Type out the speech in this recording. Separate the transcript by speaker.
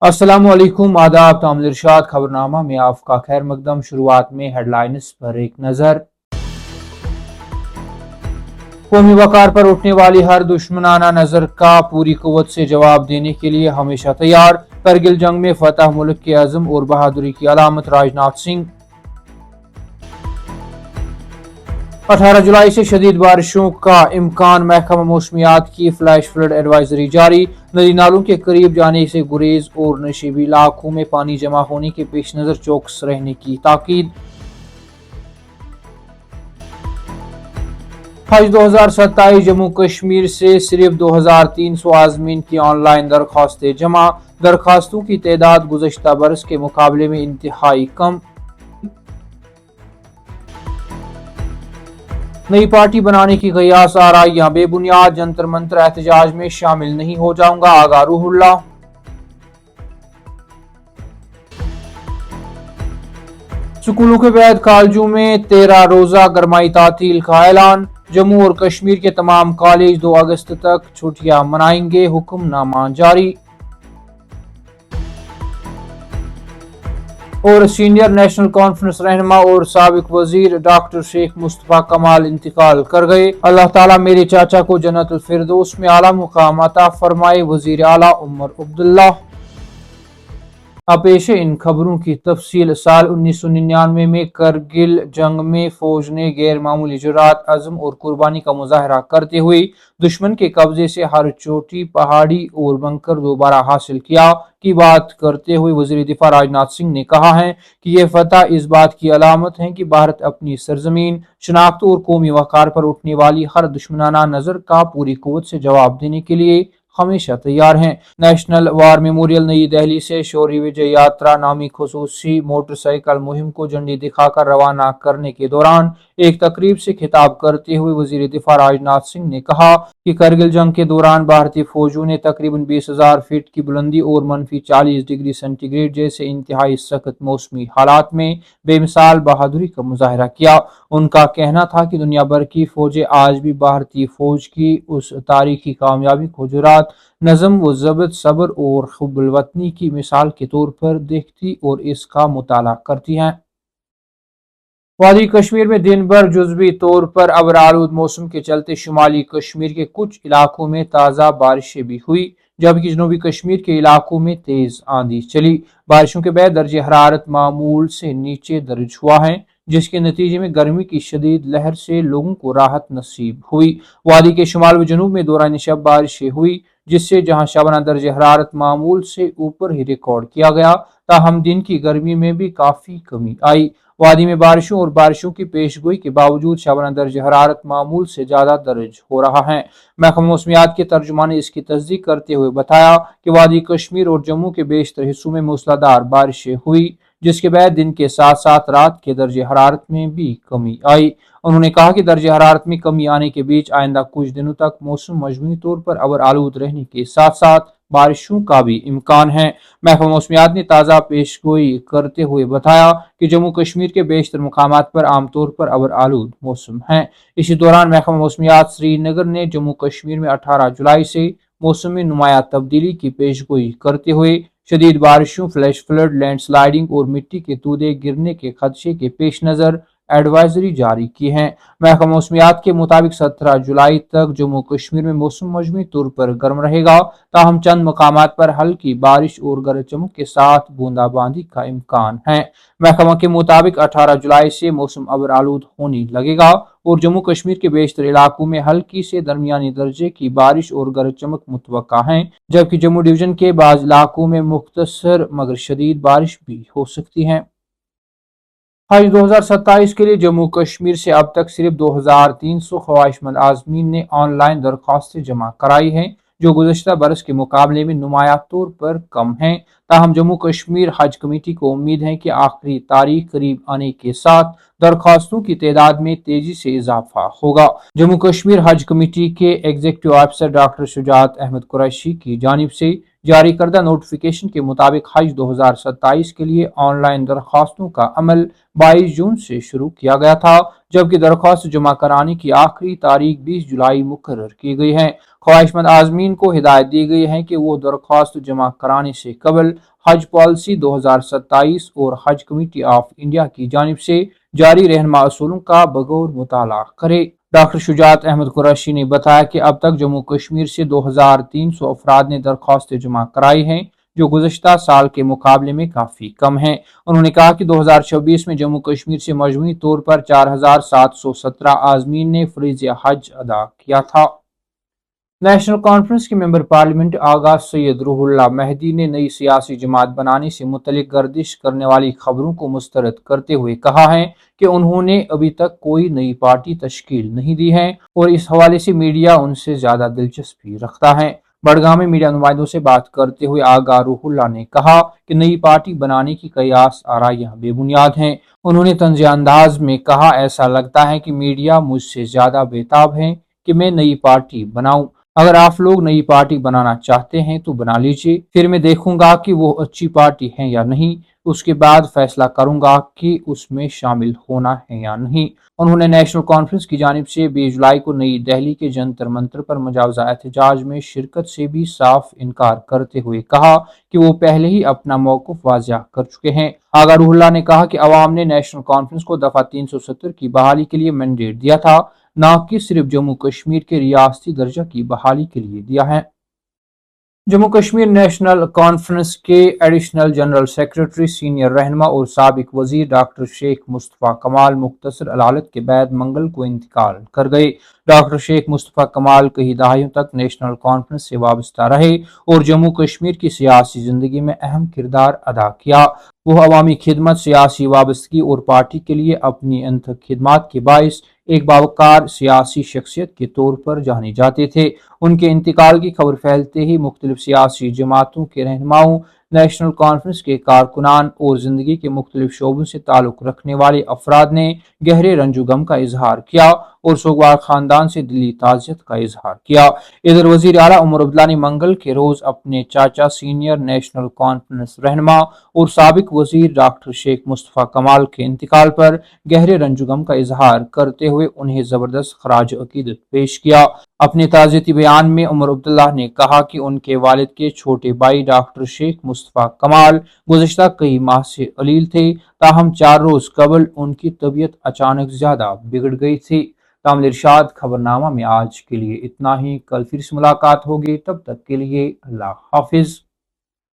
Speaker 1: अस्सलामुअलैकुम, आदाब, तामिल इरशाद खबरनामा में आपका खैर मकदम। शुरुआत में हेडलाइंस पर एक नजर। कौमी वकार पर उठने वाली हर दुश्मनाना नजर का पूरी कुव्वत से जवाब देने के लिए हमेशा तैयार। करगिल जंग में फतह मुल्क के अज़म और बहादुरी की अलामत, राजनाथ सिंह। 18 जुलाई से शदीद बारिशों का इम्कान, महकमा मौसमियात की फ्लैश फ्लड एडवाइजरी जारी। नदी नालों के करीब जाने से गुरेज और नशीबी इलाकों में पानी जमा होने के पेश नजर चौकस रहने की ताकीद। हज 2027 जम्मू कश्मीर से सिर्फ 2300 आज़मीन की ऑनलाइन दरख्वास्तें जमा। दरख्वास्तों की तादाद गुज़श्ता बरस के मुकाबले में इंतहाई कम। नई पार्टी बनाने की कयास आराइयां बेबुनियाद, जंतर मंतर एहतजाज में शामिल नहीं हो जाऊंगा, आगा रूहुल्लाह। स्कूलों के बाद कॉलेजों में 13 रोजा गरमाई तातील का ऐलान। जम्मू और कश्मीर के तमाम कॉलेज 2 अगस्त तक छुट्टियां मनाएंगे, हुक्मनामा जारी। और सीनियर नेशनल कॉन्फ्रेंस रहनुमा और साबिक वजीर डॉक्टर शेख मुस्तफा कमाल इंतकाल कर गए। अल्लाह ताला मेरे चाचा को जन्नतुल फिरदौस में आला मुकाम अता फरमाए, वजीर आला उमर अब्दुल्ला। अब पेश है इन खबरों की तफसील। साल 1999 में करगिल जंग में फौज ने गैर मामूली जुर्रात, अज़्म और कुर्बानी का मुजाहरा करते हुए दुश्मन के कब्जे से हर चोटी, पहाड़ी और बंकर दोबारा हासिल किया की बात करते हुए वज़ीर दिफा राजनाथ सिंह ने कहा है कि यह फतह इस बात की अलामत है कि भारत अपनी सरजमीन, शनाख्त और कौमी वकार पर उठने वाली हर दुश्मनाना नजर का पूरी कुव्वत से जवाब देने के लिए हमेशा तैयार हैं। नेशनल वार मेमोरियल नई दिल्ली से शौर्य विजय यात्रा नामी खुसूसी मोटरसाइकिल मुहिम को झंडी दिखाकर रवाना करने के दौरान एक तकरीब से खिताब करते हुए वजीर दिफा राजनाथ सिंह ने कहा कि करगिल जंग के दौरान भारतीय फौजों ने तकरीबन 20,000 फीट की बुलंदी और -40 डिग्री सेंटीग्रेड जैसे इंतहाई सख्त मौसमी हालात में बेमिसाल बहादुरी का मुजाहरा किया। उनका कहना था कि दुनिया भर की फौजें आज भी भारतीय फौज की उस तारीखी कामयाबी को जुरात, नज़म व ज़ब्त, सब्र और हुब्बुल वतनी की मिसाल के तौर पर देखती और इसका मुताला करती हैं। वादी कश्मीर में दिन भर जुज़वी तौर पर अबर आलूद मौसम के चलते शुमाली कश्मीर के कुछ इलाकों में ताज़ा बारिशें भी हुई, जबकि जनूबी कश्मीर के इलाकों में तेज आंधी चली। बारिशों के बाद दर्जे हरारत मामूल से नीचे दर्ज हुआ है, जिसके नतीजे में गर्मी की शदीद लहर से लोगों को राहत नसीब हुई। वादी के शुमाल व जनूब में दौरान शब बारिशें हुई, जिससे जहां शबाना दर्जे हरारत मामूल से ऊपर ही रिकॉर्ड किया गया, ताहम दिन की गर्मी में भी काफी कमी आई। वादी में बारिशों और बारिशों की पेशगोई के बावजूद शबाना दर्जे हरारत मामूल से ज्यादा दर्ज हो रहा है। महकमा मौसमियात के तर्जुमान ने इसकी तस्दीक करते हुए बताया कि वादी कश्मीर और जम्मू के बेशतर हिस्सों में मूसलाधार बारिशें हुई, जिसके बाद दिन के साथ साथ रात के दर्जे हरारत में भी कमी आई। उन्होंने कहा कि दर्जे हरारत में कमी आने के बीच आइंदा कुछ दिनों तक मौसम मजमूई तौर पर अबर आलूद रहने के साथ साथ बारिशों का भी इम्कान है। महकमा मौसमियात ने ताज़ा पेशगोई करते हुए बताया कि जम्मू कश्मीर के बेशतर मुकामात पर आमतौर पर अबर आलूद मौसम है। इसी दौरान महकमा मौसमियात श्रीनगर ने जम्मू कश्मीर में 18 जुलाई से मौसम में नुमाया तब्दीली की पेशगोई करते हुए शदीद बारिशों, फ्लैश फ्लड, लैंडस्लाइडिंग और मिट्टी के तूदे गिरने के खदशे के पेश नजर एडवाइजरी जारी की है। महकमा मौसमियात के मुताबिक 17 जुलाई तक जम्मू कश्मीर में मौसम मजमूई तौर पर गर्म रहेगा, ताहम चंद मकामात पर हल्की बारिश और गरज चमक के साथ बूंदाबांदी का इम्कान है। महकमा के मुताबिक 18 जुलाई से मौसम अबर आलूद होने लगेगा और जम्मू कश्मीर के बेशतर इलाकों में हल्की से दरमियानी दर्जे की बारिश और गरज चमक मुतवक्का है, जबकि जम्मू डिवीजन के बाज़ इलाकों में मुख्तसर मगर शदीद बारिश भी हो सकती है। हज 2027 के लिए जम्मू कश्मीर से अब तक सिर्फ 2300 ख्वाहिशमंद आज़मीन ने ऑनलाइन दरख्वास्तें जमा कराई हैं, जो गुज़श्ता बरस के मुकाबले में नुमाया तौर पर कम हैं। ताहम जम्मू कश्मीर हज कमेटी को उम्मीद है कि आखिरी तारीख करीब आने के साथ दरख्वास्तों की तादाद में तेजी से इजाफा होगा। जम्मू कश्मीर हज कमेटी के executive officer doctor Shujaat Ahmad Qureshi की जानिब से जारी करदा नोटिफिकेशन के मुताबिक हज 2027 के लिए ऑनलाइन दरख्वास्तों का अमल 22 जून से शुरू किया गया था, जबकि दरख्वास्त जमा कराने की आखिरी तारीख 20 जुलाई मुकर्रर की गई है। ख्वाहिशमंद आजमीन को हिदायत दी गई है कि वो दरख्वास्त जमा कराने से कबल हज पॉलिसी 2027 और हज कमेटी ऑफ इंडिया की जानिब से जारी रहनुमा असूलों का बगौर मुताला करे। डॉक्टर शुजात अहमद कुरैशी ने बताया कि अब तक जम्मू कश्मीर से 2300 अफराद ने दरख्वास्तें जमा कराई हैं, जो गुज़श्ता साल के मुकाबले में काफ़ी कम है। उन्होंने कहा कि 2026 में जम्मू कश्मीर से मजमूई तौर पर 4717 आज़मीन ने फरीज़ हज अदा किया था। नेशनल कॉन्फ्रेंस के मेंबर पार्लियामेंट आगा सैयद रूहुल्लाह मेहदी ने नई सियासी जमात बनाने से मुतल्लिक गर्दिश करने वाली खबरों को मुस्तरद करते हुए कहा है कि उन्होंने अभी तक कोई नई पार्टी तश्कील नहीं दी है और इस हवाले से मीडिया उनसे ज्यादा दिलचस्पी रखता है। बड़गाम में मीडिया नुमाइंदों से बात करते हुए आगा रूहुल्लाह ने कहा कि नई पार्टी बनाने की कयास आराइयां बेबुनियाद हैं। उन्होंने तंज़ अंदाज में कहा, ऐसा लगता है कि मीडिया मुझसे ज्यादा बेताब है कि मैं नई पार्टी बनाऊं। अगर आप लोग नई पार्टी बनाना चाहते हैं तो बना लीजिए, फिर मैं देखूंगा कि वो अच्छी पार्टी है या नहीं, उसके बाद फैसला करूंगा कि उसमें शामिल होना है या नहीं। उन्होंने नेशनल कॉन्फ्रेंस की जानिब से 20 जुलाई को नई दिल्ली के जंतर मंतर पर मुजावजा एहतजाज में शिरकत से भी साफ इनकार करते हुए कहा कि वो पहले ही अपना मौक़िफ़ वाज़ेह कर चुके हैं। आगा रूहुल्लाह ने कहा कि अवाम ने नेशनल कॉन्फ्रेंस को दफा 370 की बहाली के लिए मैंडेट दिया था, न कि सिर्फ जम्मू कश्मीर के रियासती दर्जा की बहाली के लिए दिया है। जम्मू कश्मीर नेशनल कॉन्फ्रेंस के एडिशनल जनरल सेक्रेटरी, सीनियर रहनुमा और साबिक वजीर डॉक्टर शेख मुस्तफ़ा कमाल मुख्तसर अदालत के बाद मंगल को इंतकाल कर गए। डॉक्टर शेख मुस्तफ़ा कमाल कई दहाइयों तक नेशनल कॉन्फ्रेंस से वाबस्ता रहे और जम्मू कश्मीर की सियासी जिंदगी में अहम किरदार अदा किया। वो अवामी खिदमत, सियासी वाबस्तगी और पार्टी के लिए अपनी अनथक खिदमात के बाइस एक बावकार सियासी शख्सियत के तौर पर जाने जाते थे। उनके इंतकाल की खबर फैलते ही मुख्तलिफ सियासी जमातों के रहनुमाओं, नेशनल कॉन्फ्रेंस के कारकुनान और जिंदगी के मुख्तलिफ शोबों से ताल्लुक रखने वाले अफराद ने गहरे रंजो गम का इजहार किया और सोगवार खानदान से दिली ताज़ियत का इजहार किया। इधर वजीर आला उमर अब्दुल्ला ने मंगल के रोज अपने चाचा, सीनियर नेशनल कॉन्फ्रेंस रहनुमा और साबिक वजीर डॉक्टर शेख मुस्तफ़ा कमाल के इंतकाल पर गहरे रंजो गम का इजहार करते हुए उन्हें जबरदस्त खराज अकीदत पेश किया। अपने ताज़ियती बयान में उमर अब्दुल्ला ने कहा कि उनके वालिद के छोटे भाई डॉक्टर शेख मुस्तफ़ा कमाल गुज़श्ता कई माह से अलील थे, ताहम 4 रोज कबल उनकी तबीयत अचानक ज्यादा बिगड़ गई थी। तामिल इरशाद खबरनामा में आज के लिए इतना ही। कल फिर से मुलाकात होगी, तब तक के लिए अल्लाह हाफिज।